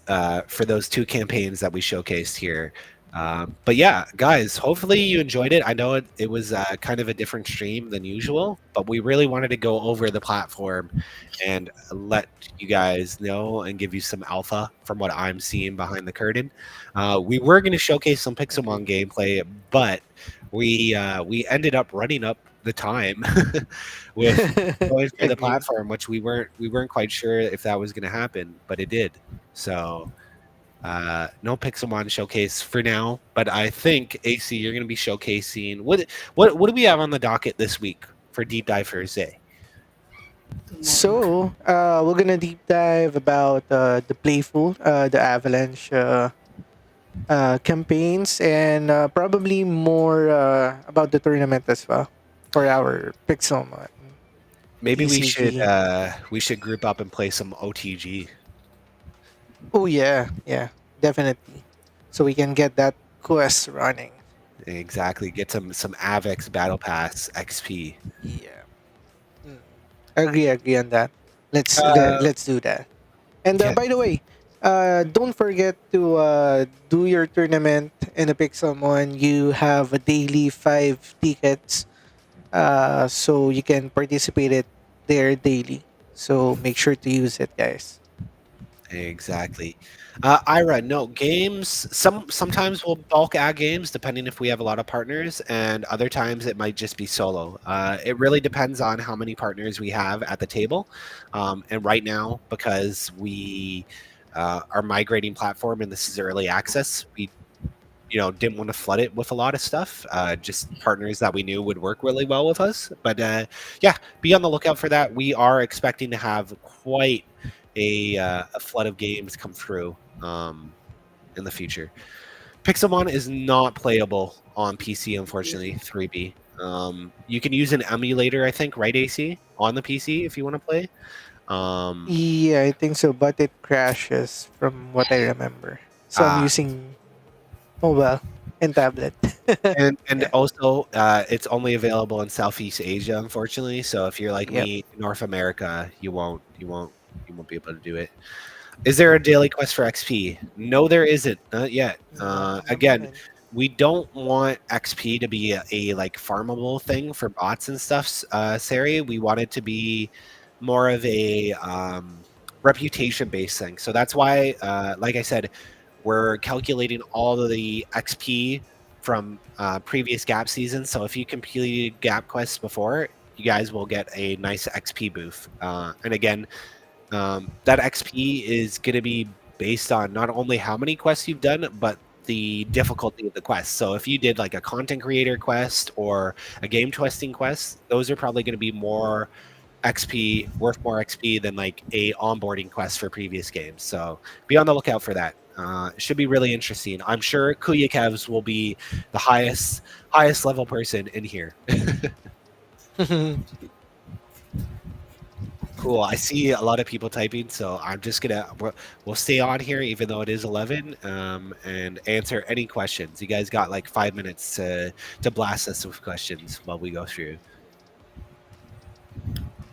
for those two campaigns that we showcased here. But yeah, guys, hopefully you enjoyed it. I know it was kind of a different stream than usual, but we really wanted to go over the platform and let you guys know and give you some alpha from what I'm seeing behind the curtain. We were going to showcase some Pixelmon gameplay, but we ended up running up the time with going for the Agree. platform, which we weren't quite sure if that was going to happen, but it did. So no Pixelmon showcase for now, but I think AC you're going to be showcasing what do we have on the docket this week for Deep Dive Thursday? Tomorrow. So, we're gonna deep dive about the playful, the Avalanche campaigns, and probably more about the tournament as well for our Pixelmon Maybe TCG. we should group up and play some OTG. Oh yeah, yeah, definitely. So we can get that quest running. Exactly, get some Avex Battle Pass XP. Yeah, mm. Agree on that. Uh, Let's do that. And yeah, by the way, don't forget to do your tournament in a Pixelmon. You have a daily 5 tickets, so you can participate it there daily. So make sure to use it, guys. exactly. Ira, no games. Sometimes we'll bulk add games depending if we have a lot of partners, and other times it might just be solo. It really depends on how many partners we have at the table. And right now, because we are migrating platform and this is early access, we didn't want to flood it with a lot of stuff. Just partners that we knew would work really well with us. But yeah, be on the lookout for that. We are expecting to have quite a flood of games come through in the future. Pixelmon is not playable on PC, unfortunately. 3B. You can use an emulator, I think, right, AC, on the PC if you want to play. Um, Yeah, I think so, but it crashes from what I remember. So I'm uh, using mobile and tablet. and Yeah. also, it's only available in Southeast Asia, unfortunately. So if you're like Yep. me, North America, you won't be able to do it. Is there a daily quest for XP? No, there isn't. Not yet. No, at the Again, moment. we don't want XP to be a like farmable thing for bots and stuff, Sari. We want it to be more of a reputation based thing. So that's why, like I said, we're calculating all of the XP from previous Gap seasons. So if you completed Gap quests before, you guys will get a nice XP boost. And again, that XP is going to be based on not only how many quests you've done, but the difficulty of the quest. So if you did like a content creator quest or a game twisting quest, those are probably going to be more XP, worth more XP than like a onboarding quest for previous games. So be on the lookout for that. It should be really interesting. I'm sure Kuya Kevs will be the highest level person in here. Cool. I see a lot of people typing, so I'm just we'll stay on here even though it is 11, and answer any questions. You guys got like 5 minutes to blast us with questions while we go through.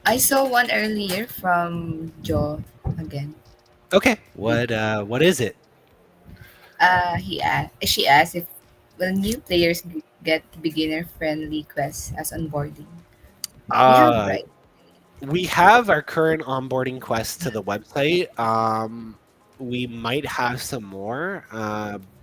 I saw one earlier from Joe again. Okay. What is it? She asked if will new players get beginner friendly quests as onboarding. We have, Uh right? we have our current onboarding quest to the website. We might have some more,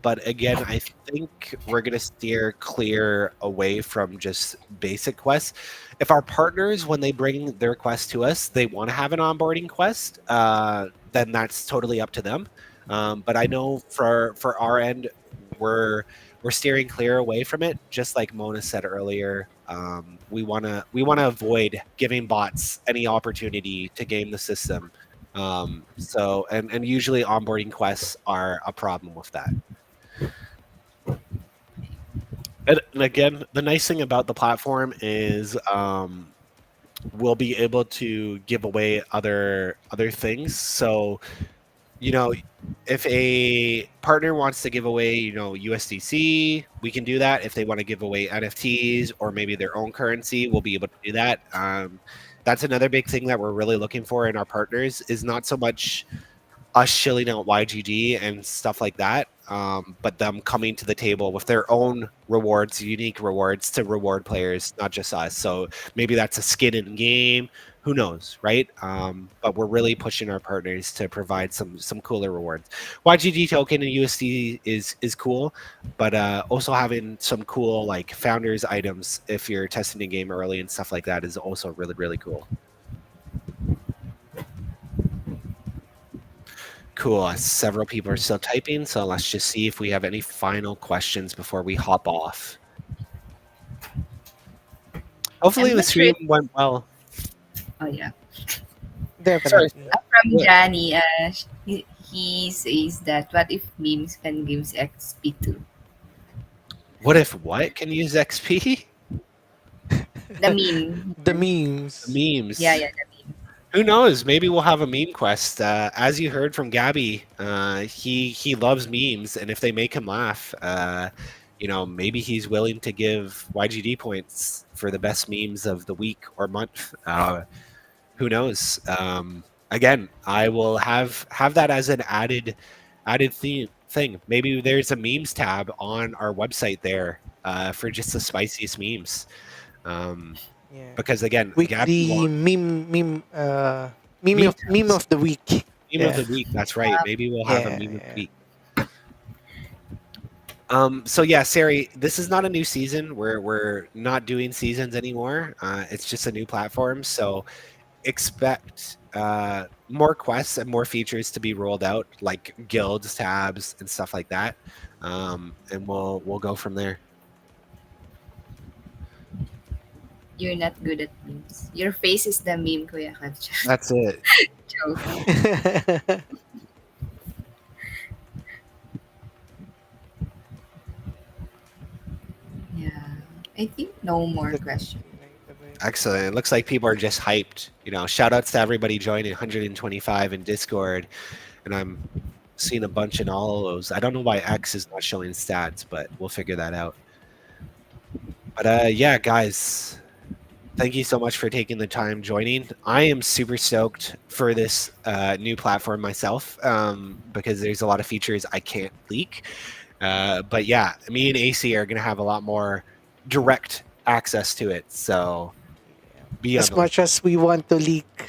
but again, I think we're gonna steer clear away from just basic quests. If our partners, when they bring their quest to us, they want to have an onboarding quest, then that's totally up to them. But I know for our end, we're we're steering clear away from it. Just like Mona said earlier, we wanna avoid giving bots any opportunity to game the system. So and usually onboarding quests are a problem with that. And again, the nice thing about the platform is we'll be able to give away other things. So you know, if a partner wants to give away, USDC, we can do that. If they want to give away NFTs or maybe their own currency, we'll be able to do that. That's another big thing that we're really looking for in our partners is not so much us shilling out YGG and stuff like that, but them coming to the table with their own rewards, unique rewards to reward players, not just us. So maybe that's a skin in game. Who knows, right? But we're really pushing our partners to provide some cooler rewards. YGG token and USD is cool, but also having some cool like founders items if you're testing the game early and stuff like that is also really cool. Cool. Several people are still typing, so let's just see if we have any final questions before we hop off. Hopefully I'm the not sure. stream went well. Oh yeah. Sorry. Definitely. From What? Johnny, he says that what if memes can give XP too? What if what can use XP? The meme. The memes. Yeah, Memes. yeah, the meme. Who knows? Maybe we'll have a meme quest. As you heard from Gabby, he loves memes, and if they make him laugh, maybe he's willing to give YGD points for the best memes of the week or month. Who knows? Again, I will have that as an added thing. Maybe there's a memes tab on our website there for just the spiciest memes. Um, Yeah. because again, Gabby Weekly wants meme meme of meme tabs. of the week. Meme of Yeah. the week. That's right. Maybe we'll have a Yeah. meme of the Yeah. week. So yeah, Sari, this is not a new season. We're not doing seasons anymore. It's just a new platform. So expect more quests and more features to be rolled out, like guilds tabs and stuff like that. and we'll go from there. You're not good at memes. Your face is the meme, Kuya Katja. That's it. Joke. Yeah. I think no more questions. Excellent. It looks like people are just hyped. Shout outs to everybody joining 125 in Discord, and I'm seeing a bunch in all of those. I don't know why X is not showing stats, but we'll figure that out. But yeah, guys, thank you so much for taking the time joining. I am super stoked for this new platform myself, because there's a lot of features I can't leak. But yeah, me and AC are going to have a lot more direct access to it. So be on As the much lookout. as we want to leak,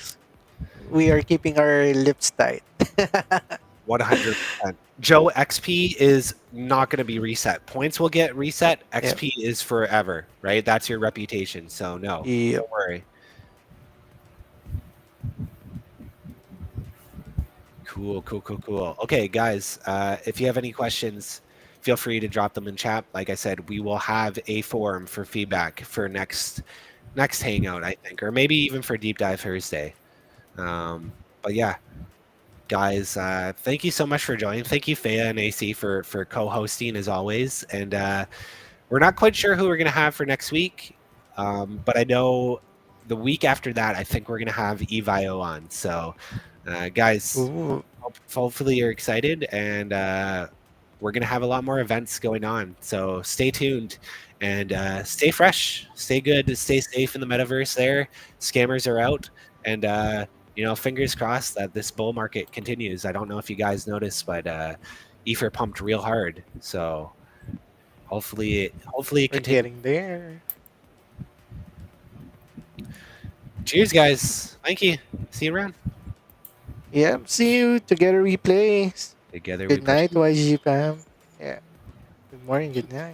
we are keeping our lips tight. 100%. Joe, XP is not going to be reset. Points will get reset. Yep. XP is forever, right? That's your reputation. So no, Yep. don't worry. Cool, cool, cool, cool. Okay, guys, if you have any questions, feel free to drop them in chat. Like I said, we will have a forum for feedback for next hangout, I think, or maybe even for Deep Dive Thursday. But yeah, guys, thank you so much for joining. Thank you, Fea and AC, for co-hosting as always. And we're not quite sure who we're gonna have for next week, but I know the week after that, I think we're gonna have Evio on. So, guys, Ooh. hopefully you're excited, and we're gonna have a lot more events going on. So stay tuned and stay fresh, stay good, stay safe in the metaverse. There, scammers are out, and fingers crossed that this bull market continues. I don't know if you guys noticed, but Ether pumped real hard, so hopefully it We're continues. getting there. Cheers, guys. Thank you. See you around. Yep. See you together. We play. Together we Good night, proceed. YGG fam. Yeah. Good morning. Good night.